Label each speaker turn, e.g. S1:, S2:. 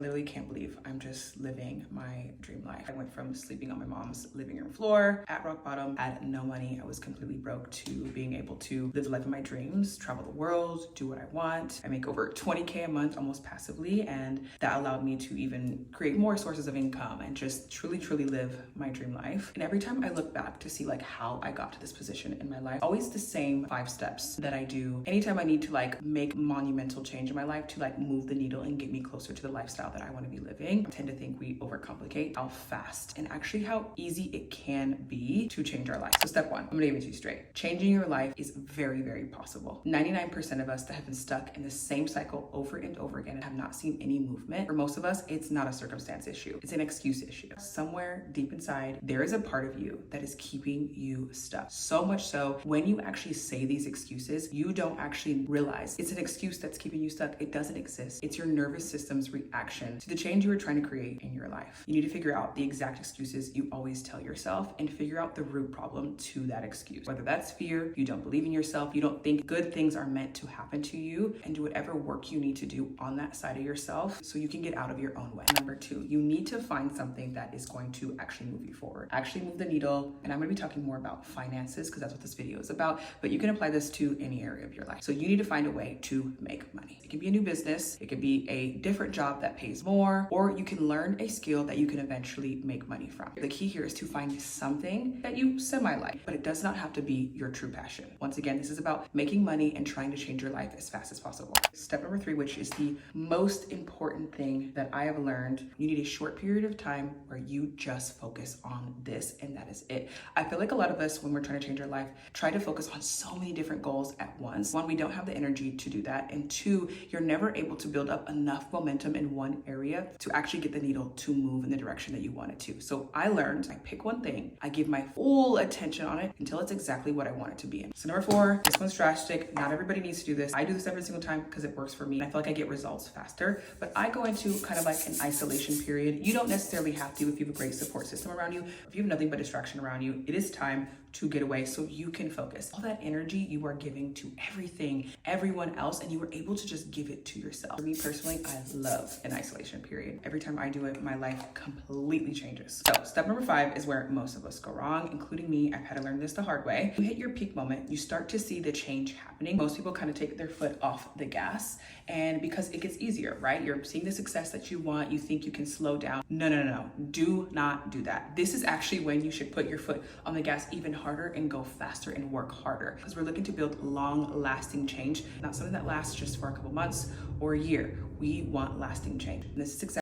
S1: Literally can't believe I'm just living my dream life. I went from sleeping on my mom's living room floor at rock bottom, had no money, I was completely broke, to being able to live the life of my dreams, travel the world, do what I want. I make over 20K a month almost passively, and that allowed me to even create more sources of income and just truly live my dream life. And every time I look back to see like how I got to this position in my life, always the same 5 steps that I do anytime I need to like make monumental change in my life to like move the needle and get me closer to the lifestyle that I want to be living. I tend to think we overcomplicate how fast and actually how easy it can be to change our life. So step 1, I'm gonna give it to you straight. Changing your life is very possible. 99% of us that have been stuck in the same cycle over and over again and have not seen any movement. For most of us, it's not a circumstance issue. It's an excuse issue. Somewhere deep inside, there is a part of you that is keeping you stuck. So much so, when you actually say these excuses, you don't actually realize it's an excuse that's keeping you stuck. It doesn't exist. It's your nervous system's reaction to the change you were trying to create in your life. You need to figure out the exact excuses you always tell yourself and figure out the root problem to that excuse. Whether that's fear, you don't believe in yourself, you don't think good things are meant to happen to you, and do whatever work you need to do on that side of yourself so you can get out of your own way. Number 2, you need to find something that is going to actually move you forward, actually move the needle. And I'm going to be talking more about finances because that's what this video is about, but you can apply this to any area of your life. So you need to find a way to make money. It can be a new business, it could be a different job that pays more, or you can learn a skill that you can eventually make money from. The key here is to find something that you semi-like, but it does not have to be your true passion. Once again, this is about making money and trying to change your life as fast as possible. Step number 3, which is the most important thing that I have learned, you need a short period of time where you just focus on this, and that is it. I feel like a lot of us, when we're trying to change our life, try to focus on so many different goals at once. 1, we don't have the energy to do that, and 2, you're never able to build up enough momentum in one area to actually get the needle to move in the direction that you want it to. So I learned, I pick one thing, I give my full attention on it until it's exactly what I want it to be in. So number 4, this one's drastic. Not everybody needs to do this. I do this every single time because it works for me. And I feel like I get results faster, but I go into kind of like an isolation period. You don't necessarily have to if you have a great support system around you. If you have nothing but distraction around you, it is time to get away so you can focus. All that energy you are giving to everything, everyone else, and you are able to just give it to yourself. For me personally, I love an isolation period. Every time I do it, my life completely changes. So step number 5 is where most of us go wrong, including me. I've had to learn this the hard way. You hit your peak moment, you start to see the change happening. Most people kind of take their foot off the gas, and because it gets easier, right? You're seeing the success that you want, you think you can slow down. No. Do not do that. This is actually when you should put your foot on the gas even harder and go faster and work harder, because we're looking to build long-lasting change, not something that lasts just for a couple months or a year. We want lasting change. And this is exactly